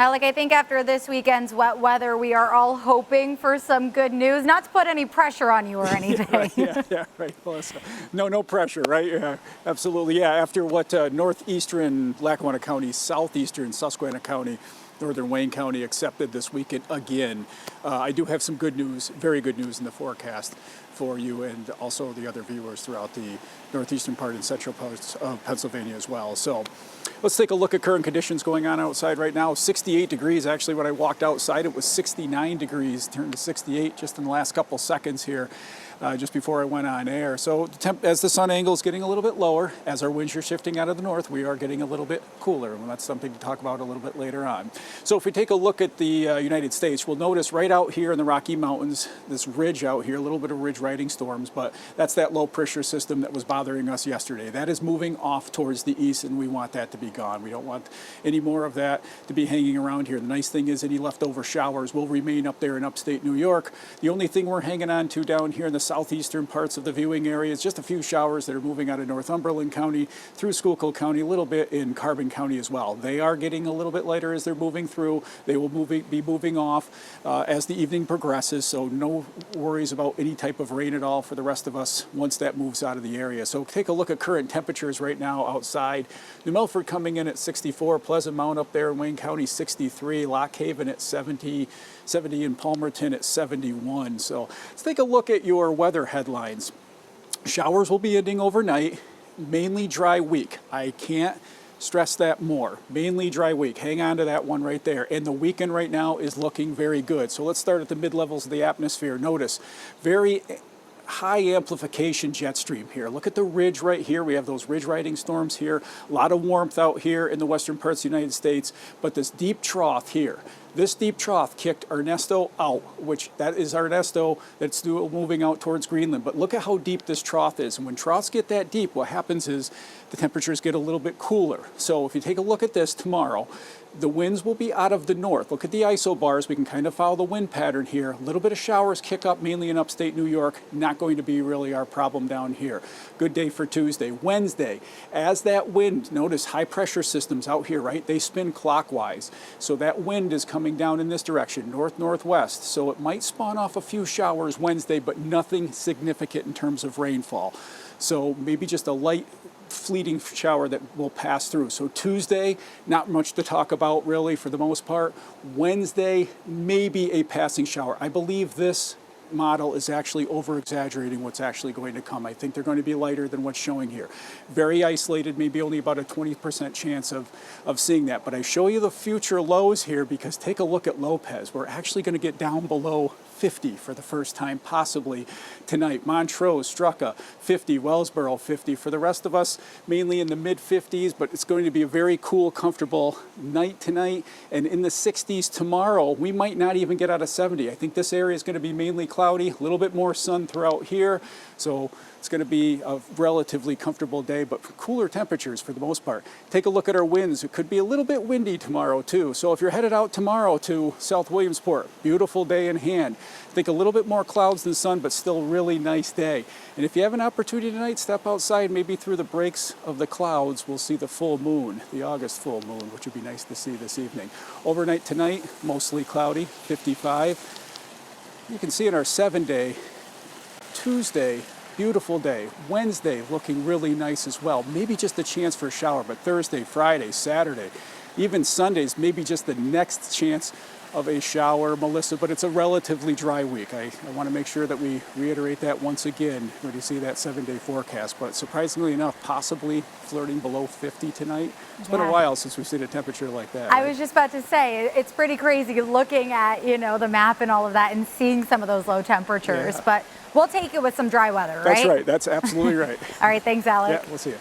Alec, I think after this weekend's wet weather, we are all hoping for some good news. Not to put any pressure on you or anything. yeah, right, Melissa. No pressure, right? Yeah, absolutely. Yeah, after what northeastern Lackawanna County, southeastern Susquehanna County, northern Wayne County accepted this weekend again, I do have some good news, very good news in the forecast for you and also the other viewers throughout the northeastern part and central parts of Pennsylvania as well. So let's take a look at current conditions going on outside right now. 68 degrees. Actually, when I walked outside, it was 69 degrees, turned to 68 just in the last couple seconds here. Just before I went on air. So as the sun angle is getting a little bit lower, as our winds are shifting out of the north, we are getting a little bit cooler, and that's something to talk about a little bit later on. So if we take a look at the United States, we'll notice right out here in the Rocky Mountains, this ridge out here, a little bit of ridge riding storms, but that's that low pressure system that was bothering us yesterday. That is moving off towards the east, and we want that to be gone. We don't want any more of that to be hanging around here. The nice thing is any leftover showers will remain up there in upstate New York. The only thing we're hanging on to down here in the southeastern parts of the viewing area is just a few showers that are moving out of Northumberland County through Schuylkill County, a little bit in Carbon County as well. They are getting a little bit lighter as they're moving through. They will be moving off as the evening progresses, so no worries about any type of rain at all for the rest of us once that moves out of the area. So take a look at current temperatures right now outside. New Milford coming in at 64, Pleasant Mount up there in Wayne County 63, Lock Haven at 70 in Palmerton at 71. So let's take a look at your weather headlines. Showers will be ending overnight, mainly dry week. I can't stress that more. Mainly dry week. Hang on to that one right there. And the weekend right now is looking very good. So let's start at the mid-levels of the atmosphere. Notice very high amplification jet stream here. Look at the ridge right here. We have those ridge riding storms here. A lot of warmth out here in the western parts of the United States, but this deep trough here. This deep trough kicked Ernesto out, which that is Ernesto that's moving out towards Greenland. But look at how deep this trough is. And when troughs get that deep, what happens is the temperatures get a little bit cooler. So if you take a look at this tomorrow, the winds will be out of the north. Look at the isobars. We can kind of follow the wind pattern here. A little bit of showers kick up mainly in upstate New York. Not going to be really our problem down here. Good day for Tuesday. Wednesday, as that wind, notice high pressure systems out here, right? They spin clockwise. So that wind is coming down in this direction, north-northwest. So it might spawn off a few showers Wednesday, but nothing significant in terms of rainfall. So maybe just a light fleeting shower that will pass through. So Tuesday, not much to talk about really for the most part. Wednesday, maybe a passing shower. I believe this model is actually over-exaggerating what's actually going to come. I think they're going to be lighter than what's showing here. Very isolated, maybe only about a 20% chance of seeing that. But I show you the future lows here because take a look at Lopez. We're actually going to get down below 50 for the first time possibly tonight. Montrose, Strucka, 50, Wellsboro, 50. For the rest of us, mainly in the mid-50s, but it's going to be a very cool, comfortable night tonight. And in the 60s tomorrow, we might not even get out of 70. I think this area is going to be mainly cloudy, a little bit more sun throughout here. So it's going to be a relatively comfortable day, but cooler temperatures for the most part. Take a look at our winds. It could be a little bit windy tomorrow too. So if you're headed out tomorrow to South Williamsport, beautiful day in hand. Think a little bit more clouds than sun, but still really nice day. And if you have an opportunity tonight, step outside, maybe through the breaks of the clouds, we'll see the full moon, the August full moon, which would be nice to see this evening. Overnight tonight, mostly cloudy, 55. You can see in our 7-day, Tuesday, beautiful day. Wednesday looking really nice as well. Maybe just a chance for a shower, but Thursday, Friday, Saturday, even Sundays, maybe just the next chance of a shower, Melissa, but it's a relatively dry week. I want to make sure that we reiterate that once again when you see that 7-day forecast. But surprisingly enough, possibly flirting below 50 tonight. It's been a while since we've seen a temperature like that. I was just about to say, it's pretty crazy looking at, the map and all of that and seeing some of those low temperatures. Yeah. But we'll take it with some dry weather, right? That's right. That's absolutely right. All right. Thanks, Alec. Yeah, we'll see you.